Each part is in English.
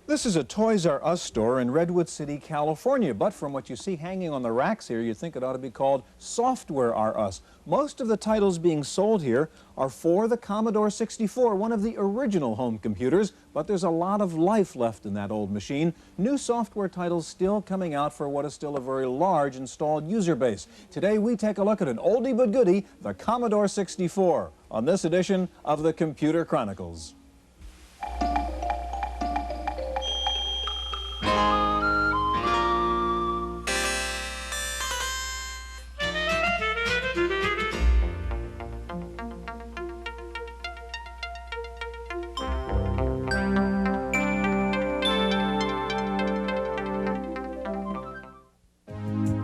This is a Toys R Us store in Redwood City, California, but from what you see hanging on the racks here, you'd think it ought to be called Software R Us. Most of the titles being sold here are for the Commodore 64, one of the original home computers, but there's a lot of life left in that old machine. New software titles still coming out for what is still a very large installed user base. Today we take a look at an oldie but goodie, the Commodore 64, on this edition of the Computer Chronicles.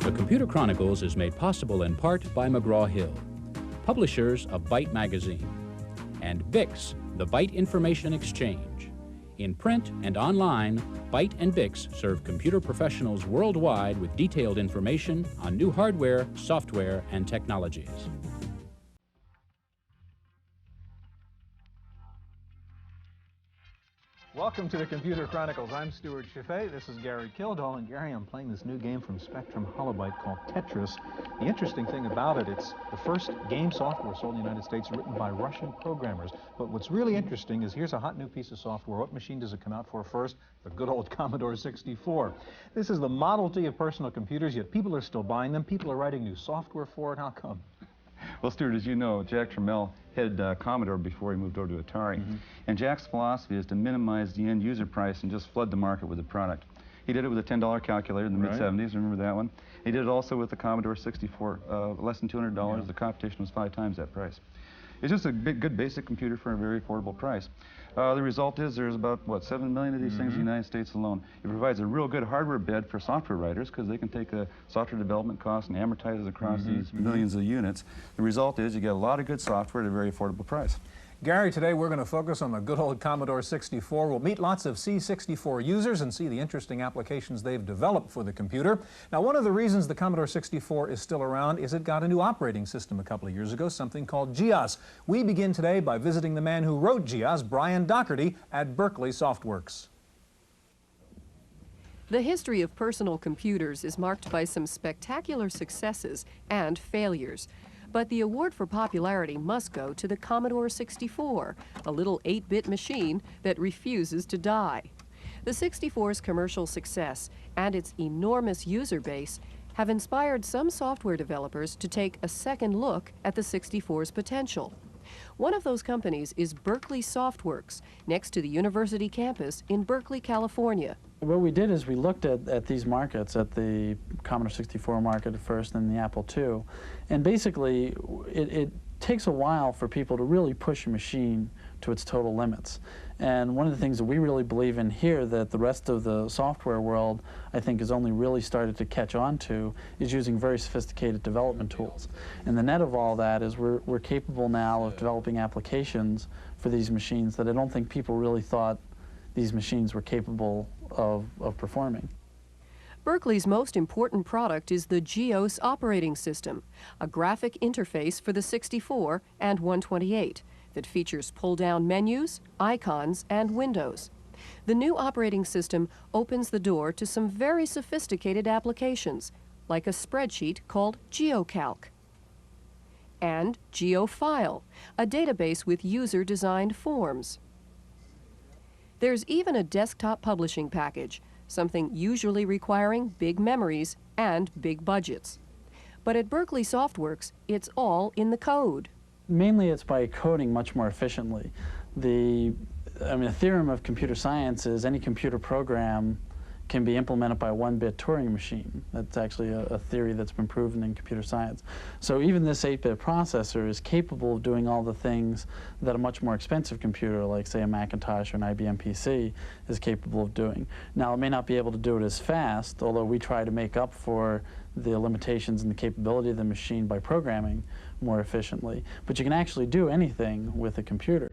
The Computer Chronicles is made possible in part by McGraw-Hill, publishers of Byte magazine, and BIX, the Byte Information Exchange. In print and online, Byte and BIX serve computer professionals worldwide with detailed information on new hardware, software, and technologies. Welcome to the Computer Chronicles. I'm Stuart Chaffee. This is Gary Kildall. And Gary, I'm playing this new game from Spectrum Holobyte called Tetris. The interesting thing about it, it's the first game software sold in the United States written by Russian programmers. But what's really interesting is here's a hot new piece of software. What machine does it come out for first? The good old Commodore 64. This is the Model T of personal computers, yet people are still buying them. People are writing new software for it. How come? Well, Stuart, as you know, Jack Tramiel headed Commodore before he moved over to Atari. And Jack's philosophy is to minimize the end user price and just flood the market with the product. He did it with a $10 calculator in the mid-70s, remember that one? He did it also with the Commodore 64, less than $200. The competition was 5 times that price. It's just a good basic computer for a very affordable price. The result is there's about, what, 7 million of these things in the United States alone. It provides a real good hardware bed for software writers because they can take a software development cost and amortize it across these millions of units. The result is you get a lot of good software at a very affordable price. Gary, today we're going to focus on the good old Commodore 64. We'll meet lots of C64 users and see the interesting applications they've developed for the computer. Now, one of the reasons the Commodore 64 is still around is it got a new operating system a couple of years ago, something called GEOS. We begin today by visiting the man who wrote GEOS, Brian Doherty, at Berkeley Softworks. The history of personal computers is marked by some spectacular successes and failures. But the award for popularity must go to the Commodore 64, a little 8-bit machine that refuses to die. The 64's commercial success and its enormous user base have inspired some software developers to take a second look at the 64's potential. One of those companies is Berkeley Softworks, next to the university campus in Berkeley, California. What we did is we looked at these markets, at the Commodore 64 market at first and the Apple II, and basically it takes a while for people to really push a machine to its total limits. And one of the things that we really believe in here that the rest of the software world, I think, has only really started to catch on to is using very sophisticated development tools. And the net of all that is we're capable now of developing applications for these machines that I don't think people really thought these machines were capable of performing. Berkeley's most important product is the GEOS operating system, a graphic interface for the 64 and 128 that features pull-down menus, icons, and windows. The new operating system opens the door to some very sophisticated applications, like a spreadsheet called GeoCalc, and GeoFile, a database with user-designed forms. There's even a desktop publishing package, something usually requiring big memories and big budgets. But at Berkeley Softworks, it's all in the code. Mainly it's by coding much more efficiently. The theorem of computer science is any computer program can be implemented by a 1-bit Turing machine. That's actually a theory that's been proven in computer science. So even this 8-bit processor is capable of doing all the things that a much more expensive computer, like say a Macintosh or an IBM PC, is capable of doing. Now, it may not be able to do it as fast, although we try to make up for the limitations and the capability of the machine by programming more efficiently. But you can actually do anything with a computer.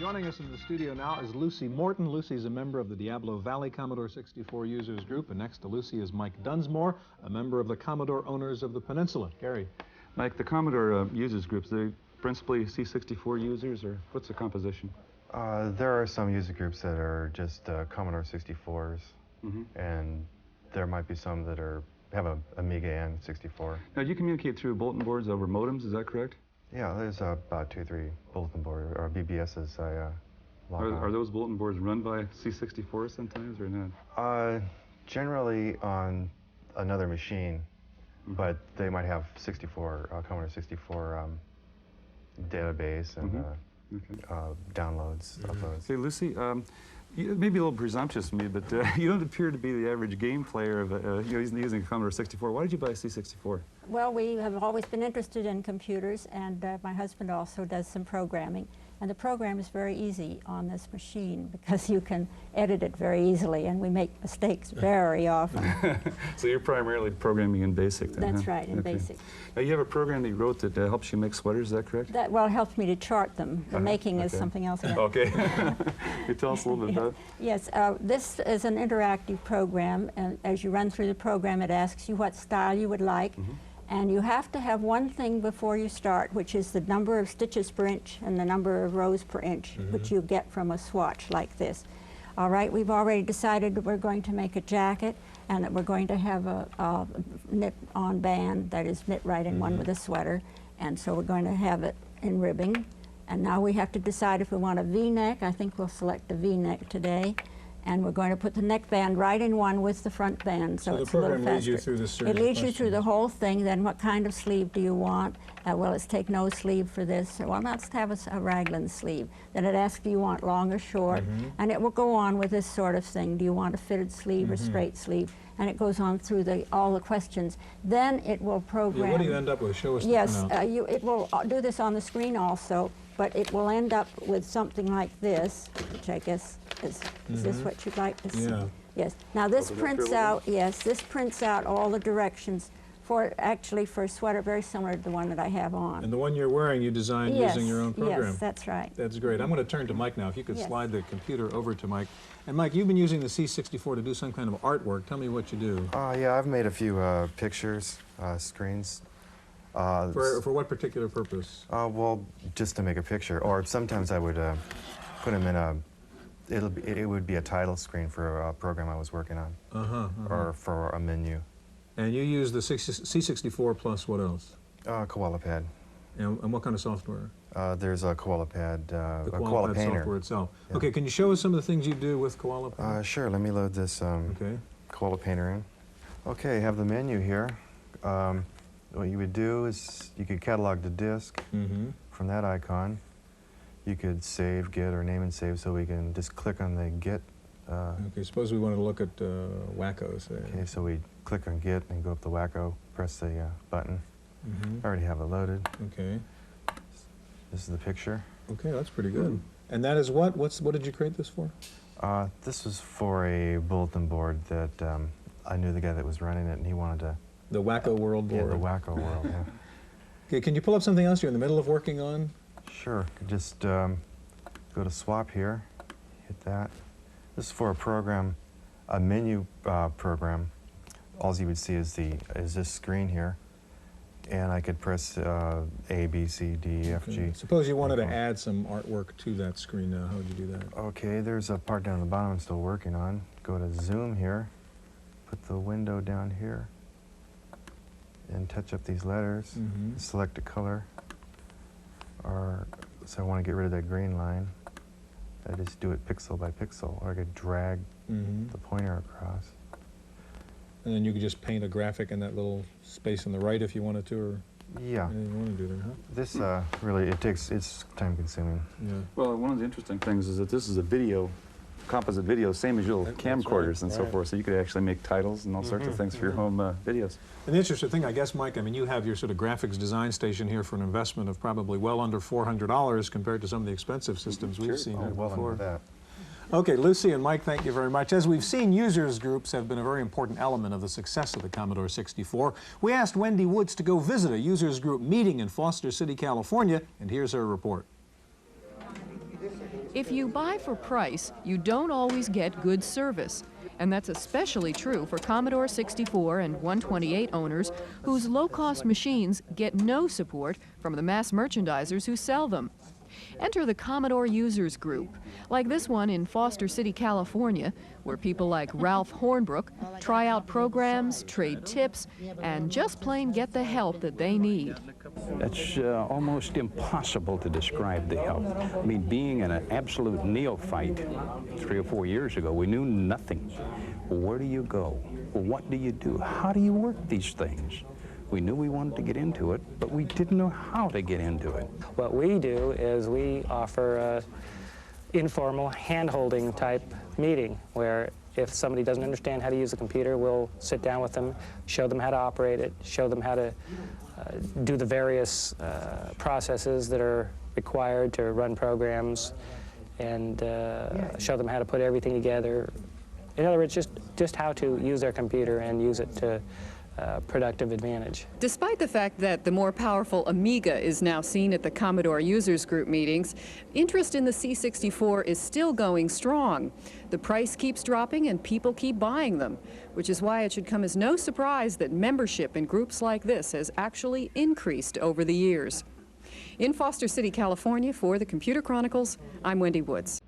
Joining us in the studio now is Lucy Morton. Lucy's a member of the Diablo Valley Commodore 64 Users Group, and next to Lucy is Mike Dunsmore, a member of the Commodore Owners of the Peninsula. Gary. Mike, the Commodore Users Groups, they principally C64 users, or what's the composition? There are some user groups that are just Commodore 64s, and there might be some that have a Amiga and 64. Now, you communicate through bulletin boards over modems, is that correct? Yeah, there's about 2 or 3 bulletin board or BBSs I log on. Are those bulletin boards run by C64 sometimes, or not? Generally on another machine, but they might have Commodore 64 database and downloads, uploads. Say, Lucy, it may be a little presumptuous of me, but you don't appear to be the average game player of using a Commodore 64. Why did you buy a C64? Well, we have always been interested in computers, and my husband also does some programming. And the program is very easy on this machine because you can edit it very easily, and we make mistakes very often. So you're primarily programming in BASIC then, That's right, in BASIC. Now, you have a program that you wrote that helps you make sweaters, is that correct? Well, it helps me to chart them. The making is something else. Okay. Can you tell us a little bit about it? Yes, this is an interactive program, and as you run through the program, it asks you what style you would like. And you have to have one thing before you start, which is the number of stitches per inch and the number of rows per inch, which you get from a swatch like this. All right, we've already decided that we're going to make a jacket and that we're going to have a knit-on band that is knit right in one with a sweater. And so we're going to have it in ribbing. And now we have to decide if we want a V-neck. I think we'll select a V-neck today. And we're going to put the neckband right in one with the front band, so it's a little faster. So the program leads you through this series It leads of you through the whole thing. Then what kind of sleeve do you want? Well, let's take no sleeve for this. Well, let's have a raglan sleeve. Then it asks, do you want long or short? And it will go on with this sort of thing. Do you want a fitted sleeve or straight sleeve? And it goes on through all the questions. Then it will program. Yeah, what do you end up with? Show us Yes, the printout. it will do this on the screen also, but it will end up with something like this, which I guess is this what you'd like to see? Yeah. Yes. Now this Open it up prints here a little out, yes, this prints out all the directions for a sweater very similar to the one that I have on. And the one you're wearing, you designed using your own program. Yes, that's right. That's great. I'm going to turn to Mike now. If you could Yes. slide the computer over to Mike. And Mike, you've been using the C64 to do some kind of artwork. Tell me what you do. Yeah, I've made a few pictures, screens. For what particular purpose? Well, just to make a picture, or sometimes I would put them in it would be a title screen for a program I was working on, or for a menu. And you use the C64 plus what else? Koala Pad. And what kind of software? There's a Koala Pad, The a Koala Painter. software itself. Yeah. Okay, can you show us some of the things you do with Koala Pad? Sure, let me load this Okay. Koala Painter in. Okay, have the menu here. What you would do is you could catalog the disk from that icon. You could save, get, or name and save, so we can just click on the get. Okay, suppose we want to look at Wacko, say. Okay, so we click on get and go up to Wacko, press the button. I already have it loaded. Okay. This is the picture. Okay, that's pretty good. And that is what? What did you create this for? This was for a bulletin board that I knew the guy that was running it, and he wanted to. The Wacko World board. Yeah, the Wacko World, yeah. Okay, can you pull up something else you're in the middle of working on? Sure, just go to swap here, hit that. This is for a program, a menu program. All you would see is this screen here, and I could press A, B, C, D, E, F, G. Suppose you wanted to add some artwork to that screen now. How would you do that? Okay, there's a part down at the bottom I'm still working on. Go to zoom here, put the window down here, and touch up these letters. Select a color. So I want to get rid of that green line. I just do it pixel by pixel, or I could drag the pointer across. And then you could just paint a graphic in that little space on the right if you wanted to, or Yeah. anything you want to do there, huh? This really, it's time consuming. Yeah. Well, one of the interesting things is that this is a video, composite video, same as your camcorders and so forth, so you could actually make titles and all sorts of things for your home videos. And the interesting thing, I guess, Mike, I mean, you have your sort of graphics design station here for an investment of probably well under $400 compared to some of the expensive systems we've seen here Well before. under that. Okay, Lucy and Mike, thank you very much. As we've seen, users groups have been a very important element of the success of the Commodore 64. We asked Wendy Woods to go visit a users group meeting in Foster City, California, and here's her report. If you buy for price, you don't always get good service. And that's especially true for Commodore 64 and 128 owners whose low-cost machines get no support from the mass merchandisers who sell them. Enter the Commodore Users Group, like this one in Foster City, California, where people like Ralph Hornbrook try out programs, trade tips, and just plain get the help that they need. It's almost impossible to describe the help. I mean, being an absolute neophyte 3 or 4 years ago, we knew nothing. Where do you go? What do you do? How do you work these things? We knew we wanted to get into it, but we didn't know how to get into it. What we do is we offer a informal hand-holding type meeting where if somebody doesn't understand how to use a computer, we'll sit down with them, show them how to operate it, show them how to do the various processes that are required to run programs, and show them how to put everything together. In other words, just how to use their computer and use it to productive advantage. Despite the fact that the more powerful Amiga is now seen at the Commodore Users Group meetings, interest in the C64 is still going strong. The price keeps dropping and people keep buying them, which is why it should come as no surprise that membership in groups like this has actually increased over the years. In Foster City, California, for the Computer Chronicles, I'm Wendy Woods.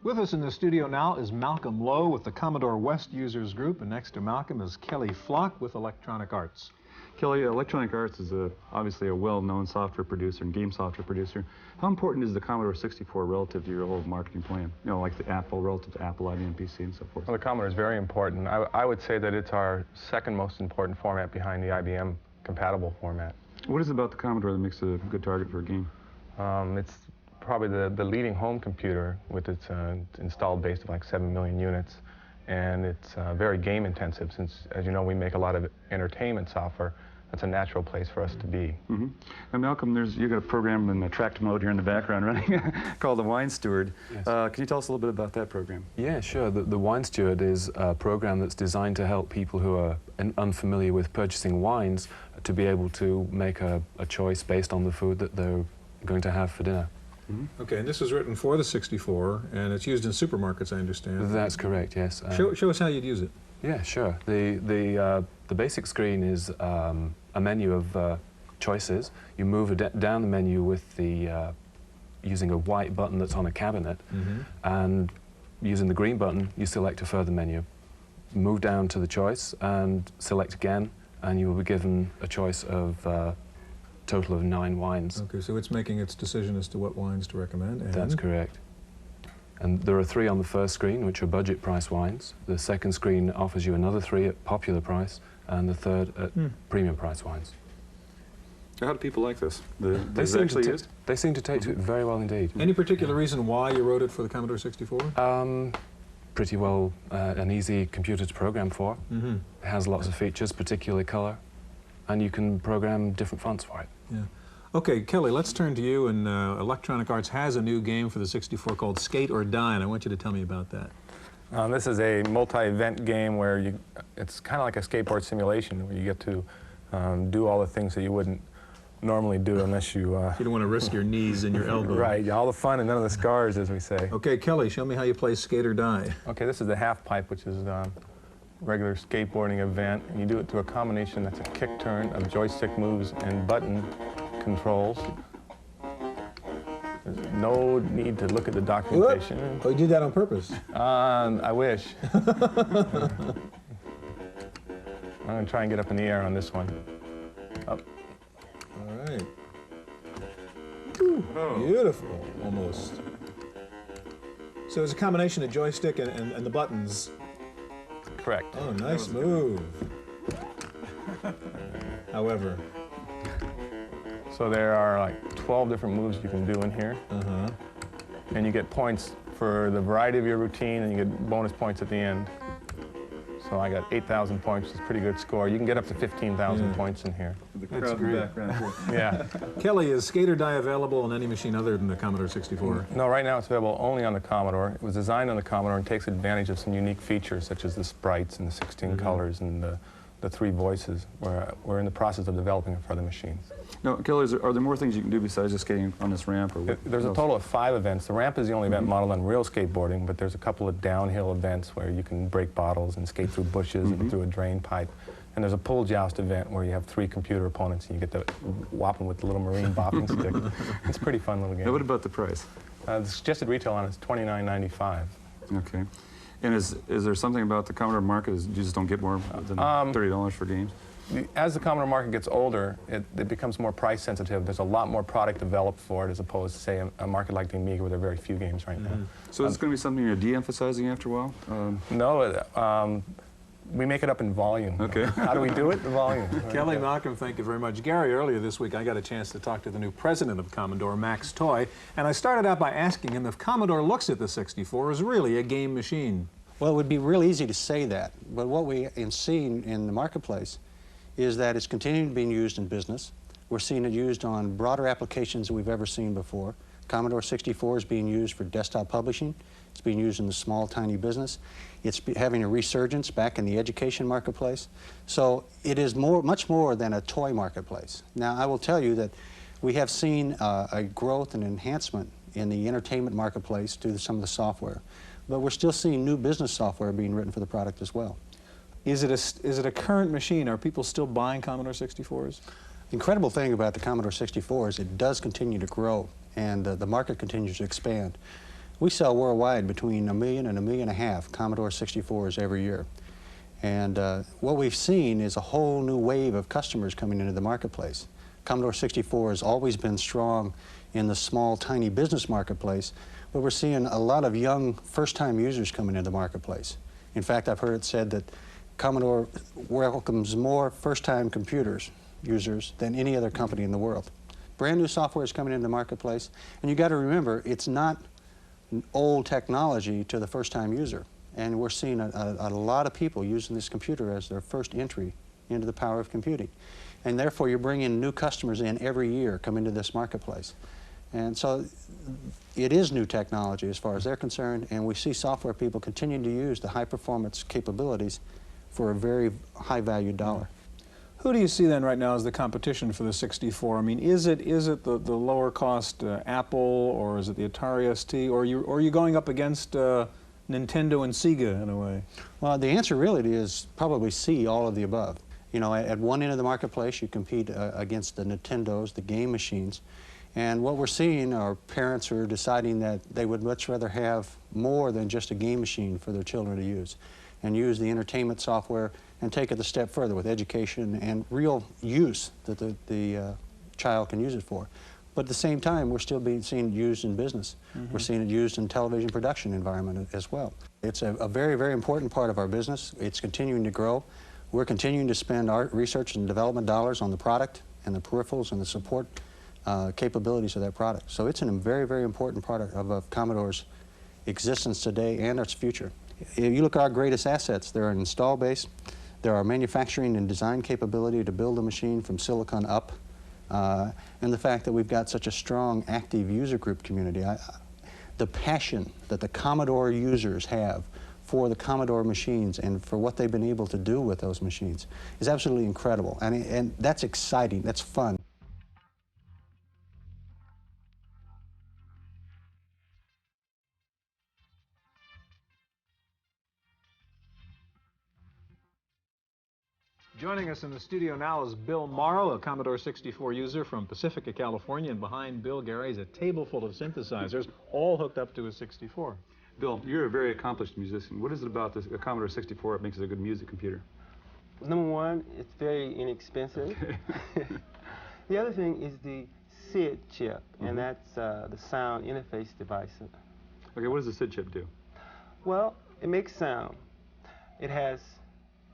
With us in the studio now is Malcolm Lowe with the Commodore West Users Group, and next to Malcolm is Kelly Flock with Electronic Arts. Kelly, Electronic Arts is obviously a well-known software producer and game software producer. How important is the Commodore 64 relative to your whole marketing plan? You know, like the Apple, relative to Apple, IBM PC, and so forth. Well, the Commodore is very important. I would say that it's our second most important format behind the IBM compatible format. What is it about the Commodore that makes it a good target for a game? It's probably the leading home computer with its installed base of like 7 million units. And it's very game intensive since, as you know, we make a lot of entertainment software. That's a natural place for us to be. Mm-hmm. And Malcolm, you've got a program in the tracked mode here in the background running called the Wine Steward. Yes. Can you tell us a little bit about that program? Yeah, sure. The Wine Steward is a program that's designed to help people who are unfamiliar with purchasing wines to be able to make a choice based on the food that they're going to have for dinner. Mm-hmm. Okay, and this was written for the 64, and it's used in supermarkets, I understand. That's correct, yes. Show us how you'd use it. Yeah, sure. The basic screen is a menu of choices. You move down the menu with the using a white button that's on a cabinet, mm-hmm. and using the green button, you select a further menu. Move down to the choice and select again, and you will be given a choice of total of 9 wines. Okay, so it's making its decision as to what wines to recommend. And that's correct. And there are 3 on the first screen, which are budget price wines. The second screen offers you another 3 at popular price, and the third at premium price wines. How do people like this? They seem to take to it very well indeed. Any particular reason why you wrote it for the Commodore 64? Pretty well an easy computer to program for. Mm-hmm. It has lots of features, particularly color, and you can program different fonts for it. Yeah. Okay, Kelly, let's turn to you. And Electronic Arts has a new game for the 64 called Skate or Die, and I want you to tell me about that. This is a multi-event game where it's kind of like a skateboard simulation where you get to do all the things that you wouldn't normally do unless you... You don't want to risk your knees and your elbow. Right, all the fun and none of the scars, as we say. Okay, Kelly, show me how you play Skate or Die. Okay, this is the half pipe, which is regular skateboarding event, and you do it through a combination that's a kick turn of joystick moves and button controls. There's no need to look at the documentation. Whoop. Oh, you did that on purpose? I wish. I'm going to try and get up in the air on this one. Up. All right. Ooh, beautiful, almost. So it's a combination of joystick and the buttons. Correct. Oh, nice move. However. So there are like 12 different moves you can do in here. Uh-huh. And you get points for the variety of your routine, and you get bonus points at the end. So I got 8,000 points, which is a pretty good score. You can get up to 15,000 points in here. crowd in the background here. Yeah. Kelly, is Skate or Die available on any machine other than the Commodore 64? No, right now it's available only on the Commodore. It was designed on the Commodore and takes advantage of some unique features such as the sprites and the 16 colors and the 3 voices. We're in the process of developing it for other machines. Now, Kelly, are there more things you can do besides just skating on this ramp? Or There's a total of 5 events. The ramp is the only event modeled on real skateboarding, but there's a couple of downhill events where you can break bottles and skate through bushes and through a drain pipe. And there's a pull joust event where you have 3 computer opponents and you get to whop them with the little marine bopping stick. It's a pretty fun little game. Now, what about the price? The suggested retail on it is $29.95. Okay. And is there something about the Commodore market? You just don't get more than $30 for games? As the Commodore market gets older, it becomes more price sensitive. There's a lot more product developed for it as opposed to, say, a market like the Amiga where there are very few games right now. So it's going to be something you're de-emphasizing after a while? No, we make it up in volume. Okay. How do we do it? In volume. Kelly, Malcolm, thank you very much. Gary, earlier this week I got a chance to talk to the new president of Commodore, Max Toy, and I started out by asking him if Commodore looks at the 64 as really a game machine. Well, it would be real easy to say that, but what we have seen in the marketplace is that it's continuing to be used in business. We're seeing it used on broader applications than we've ever seen before. Commodore 64 is being used for desktop publishing. It's being used in the small, tiny business. It's having a resurgence back in the education marketplace. So it is much more than a toy marketplace. Now, I will tell you that we have seen a growth and enhancement in the entertainment marketplace due to some of the software. But we're still seeing new business software being written for the product as well. Is it a current machine? Are people still buying Commodore 64s? The incredible thing about the Commodore 64 is it does continue to grow, and the market continues to expand. We sell worldwide between 1 million and 1.5 million Commodore 64s every year. And what we've seen is a whole new wave of customers coming into the marketplace. Commodore 64 has always been strong in the small, tiny business marketplace, but we're seeing a lot of young, first-time users coming into the marketplace. In fact, I've heard it said that Commodore welcomes more first-time users than any other company in the world. Brand new software is coming into the marketplace, and you got to remember, it's not old technology to the first-time user. And we're seeing a lot of people using this computer as their first entry into the power of computing. And therefore, you're bringing new customers in every year come into this marketplace. And so it is new technology as far as they're concerned, and we see software people continuing to use the high-performance capabilities for a very high-value dollar. Who do you see then right now as the competition for the 64? I mean, is it the lower cost Apple, or is it the Atari ST, or are you going up against Nintendo and Sega in a way? Well, the answer really is probably C, all of the above. You know, at one end of the marketplace, you compete against the Nintendos, the game machines, and what we're seeing are parents who are deciding that they would much rather have more than just a game machine for their children to use, and use the entertainment software and take it a step further with education and real use that the child can use it for. But at the same time, we're still seeing it used in business. We're seeing it used in television production environment as well. It's a very, very important part of our business. It's continuing to grow. We're continuing to spend our research and development dollars on the product and the peripherals and the support capabilities of that product. So it's a very, very important part of Commodore's existence today and its future. If you look at our greatest assets, they're an install base, there are manufacturing and design capability to build a machine from silicon up, and the fact that we've got such a strong, active user group community. The passion that the Commodore users have for the Commodore machines and for what they've been able to do with those machines is absolutely incredible, and that's exciting, that's fun. Joining us in the studio now is Bill Morrow, a Commodore 64 user from Pacifica, California, and behind Bill, Gary, is a table full of synthesizers, all hooked up to a 64. Bill, you're a very accomplished musician. What is it about this Commodore 64 that makes it a good music computer? Number one, it's very inexpensive. The other thing is the SID chip, and that's the sound interface device. Okay, what does the SID chip do? Well, it makes sound. It has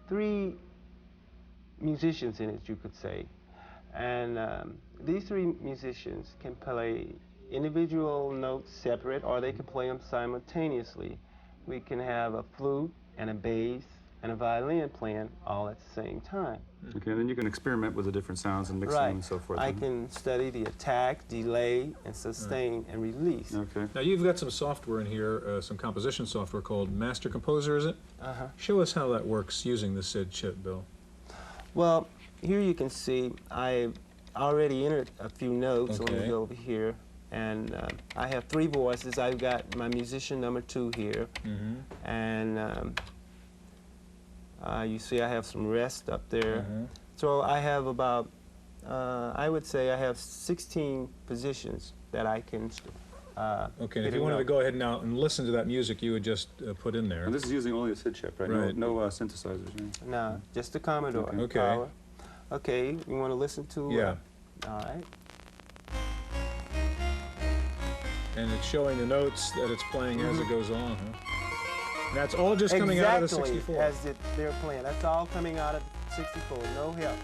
3 musicians in it, you could say, and these 3 musicians can play individual notes separate, or they can play them simultaneously. We can have a flute and a bass and a violin playing all at the same time. Okay, and then you can experiment with the different sounds and mix them and so forth. I can study the attack, delay, and sustain and release. Okay. Now you've got some software in here, some composition software called Master Composer, is it? Uh-huh. Show us how that works using the SID chip, Bill. Well, here you can see I already entered a few notes. Let me go over here. And I have 3 voices. I've got my musician number 2 here. And you see I have some rest up there. So I have about, I would say I have 16 positions that I can okay, and if you wanted to go ahead now and listen to that music, you would just put in there. And this is using only a SID chip, right? Right. No synthesizers, right? No, just the Commodore power. Okay, you want to listen to? Yeah. All right. And it's showing the notes that it's playing as it goes on, huh? And that's all just coming out of the 64. As they're playing. That's all coming out of the 64, no help.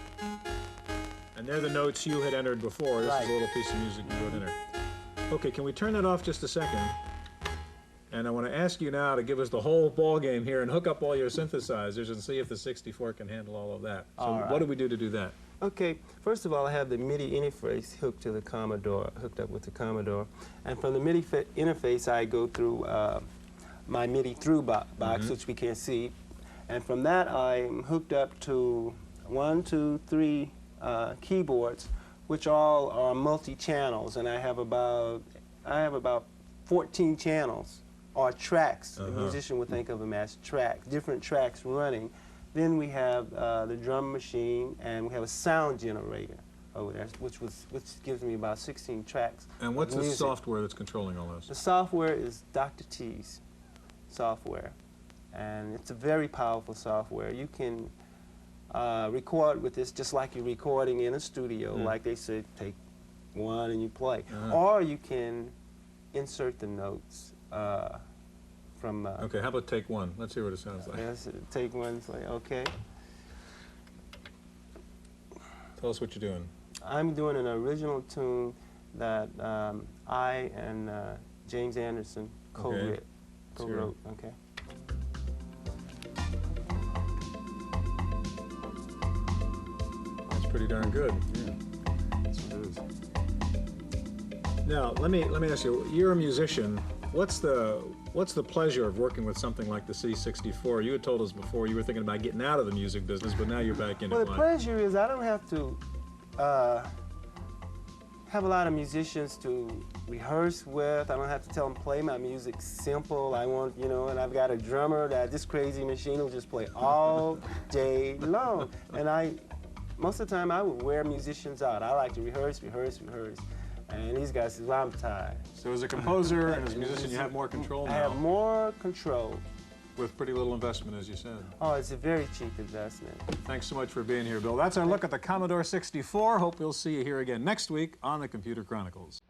And they're the notes you had entered before. This is a little piece of music you wrote in there. Okay, can we turn that off just a second? And I want to ask you now to give us the whole ball game here and hook up all your synthesizers and see if the 64 can handle all of that. So what do we do to do that? Okay, first of all, I have the MIDI interface hooked to the Commodore, hooked up with the Commodore. And from the MIDI interface, I go through my MIDI through box, which we can't see. And from that, I'm hooked up to 1, 2, 3 keyboards, which all are multi-channels. And I have about 14 channels, or tracks. The musician would think of them as tracks, different tracks running. Then we have the drum machine, and we have a sound generator over there, which gives me about 16 tracks. And what's the software that's controlling all this? The software is Dr. T's software, and it's a very powerful software. You can record with this just like you're recording in a studio, like they say, take 1 and you play. Or you can insert the notes from... okay, how about take 1? Let's hear what it sounds like. Yes, take 1, it's like, okay. Tell us what you're doing. I'm doing an original tune that I and James Anderson co-wrote. Okay. That's pretty darn good. Yeah, that's what it is. Now, let me ask you. You're a musician. What's the pleasure of working with something like the C64? You had told us before you were thinking about getting out of the music business, but now you're back in it. Well, the pleasure is I don't have to have a lot of musicians to rehearse with. I don't have to tell them play my music simple. I want, you know, and I've got a drummer that this crazy machine will just play all day long. And most of the time I would wear musicians out. I like to rehearse. And these guys say, well, I'm tired. So as a composer and as a musician, you have more control now. I have more control. With pretty little investment, as you said. Oh, it's a very cheap investment. Thanks so much for being here, Bill. That's our look at the Commodore 64. Hope we'll see you here again next week on the Computer Chronicles.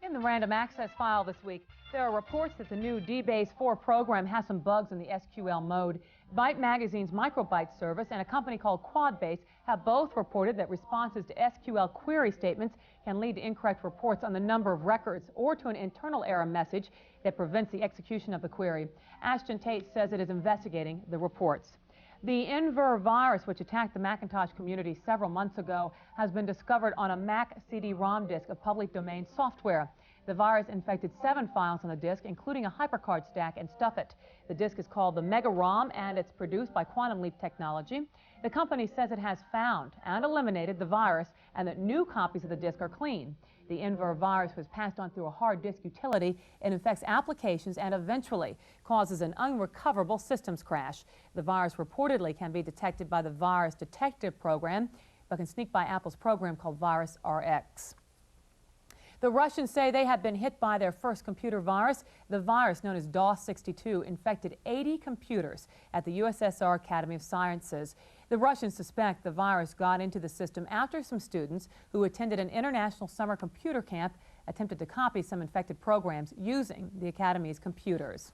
In the random access file this week, there are reports that the new DBase 4 program has some bugs in the SQL mode. Byte Magazine's Microbyte service and a company called Quadbase have both reported that responses to SQL query statements can lead to incorrect reports on the number of records or to an internal error message that prevents the execution of the query. Ashton Tate says it is investigating the reports. The Inver virus, which attacked the Macintosh community several months ago, has been discovered on a Mac CD-ROM disk of public domain software. The virus infected 7 files on the disk, including a HyperCard stack and Stuffit. The disk is called the Mega ROM, and it's produced by Quantum Leap Technology. The company says it has found and eliminated the virus and that new copies of the disk are clean. The Inver virus was passed on through a hard disk utility. It infects applications and eventually causes an unrecoverable systems crash. The virus reportedly can be detected by the Virus Detective program, but can sneak by Apple's program called Virus RX. The Russians say they have been hit by their first computer virus. The virus, known as DOS-62, infected 80 computers at the USSR Academy of Sciences. The Russians suspect the virus got into the system after some students who attended an international summer computer camp attempted to copy some infected programs using the Academy's computers.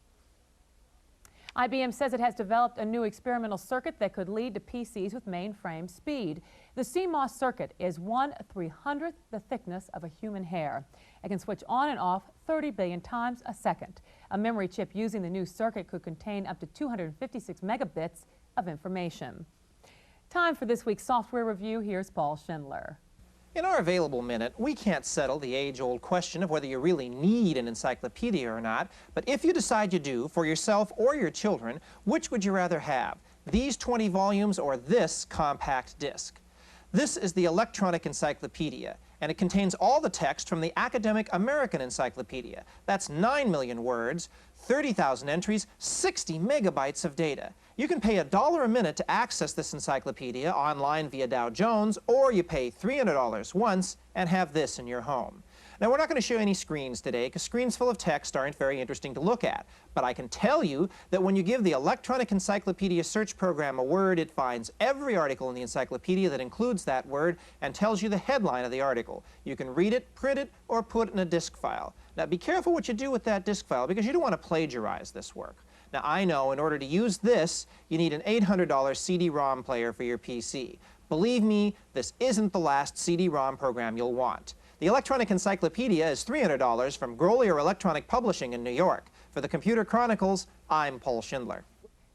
IBM says it has developed a new experimental circuit that could lead to PCs with mainframe speed. The CMOS circuit is 1/300th the thickness of a human hair. It can switch on and off 30 billion times a second. A memory chip using the new circuit could contain up to 256 megabits of information. Time for this week's software review. Here's Paul Schindler. In our available minute, we can't settle the age-old question of whether you really need an encyclopedia or not, but if you decide you do, for yourself or your children, which would you rather have? These 20 volumes or this compact disc? This is the Electronic Encyclopedia, and it contains all the text from the Academic American Encyclopedia. That's 9 million words, 30,000 entries, 60 megabytes of data. You can pay $1 a minute to access this encyclopedia online via Dow Jones, or you pay $300 once and have this in your home. Now, we're not going to show any screens today because screens full of text aren't very interesting to look at. But I can tell you that when you give the Electronic Encyclopedia search program a word, it finds every article in the encyclopedia that includes that word and tells you the headline of the article. You can read it, print it, or put it in a disk file. Now, be careful what you do with that disk file because you don't want to plagiarize this work. Now, I know in order to use this, you need an $800 CD-ROM player for your PC. Believe me, this isn't the last CD-ROM program you'll want. The Electronic Encyclopedia is $300 from Grolier Electronic Publishing in New York. For the Computer Chronicles, I'm Paul Schindler.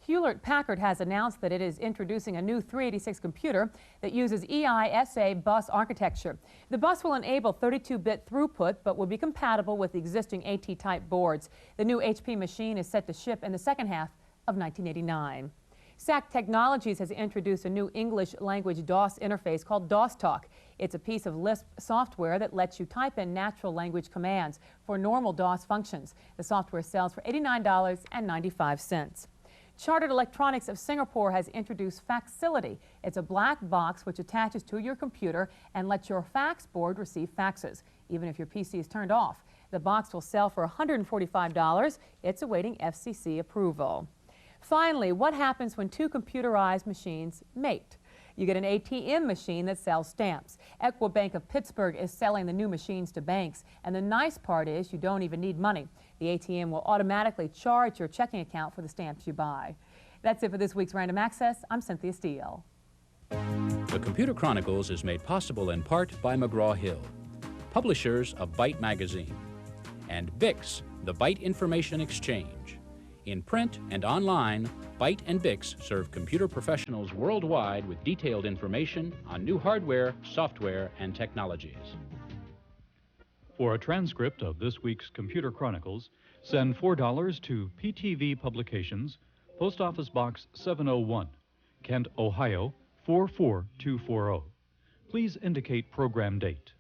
Hewlett-Packard has announced that it is introducing a new 386 computer that uses EISA bus architecture. The bus will enable 32-bit throughput, but will be compatible with the existing AT-type boards. The new HP machine is set to ship in the second half of 1989. SAC Technologies has introduced a new English language DOS interface called DOS Talk. It's a piece of Lisp software that lets you type in natural language commands for normal DOS functions. The software sells for $89.95. Chartered Electronics of Singapore has introduced Faxility. It's a black box which attaches to your computer and lets your fax board receive faxes, even if your PC is turned off. The box will sell for $145. It's awaiting FCC approval. Finally, what happens when two computerized machines mate? You get an ATM machine that sells stamps. Equibank of Pittsburgh is selling the new machines to banks, and the nice part is you don't even need money. The ATM will automatically charge your checking account for the stamps you buy. That's it for this week's Random Access. I'm Cynthia Steele. The Computer Chronicles is made possible in part by McGraw-Hill, publishers of Byte magazine, and Bix, the Byte Information Exchange. In print and online, Byte and Bix serve computer professionals worldwide with detailed information on new hardware, software, and technologies. For a transcript of this week's Computer Chronicles, send $4 to PTV Publications, Post Office Box 701, Kent, Ohio 44240. Please indicate program date.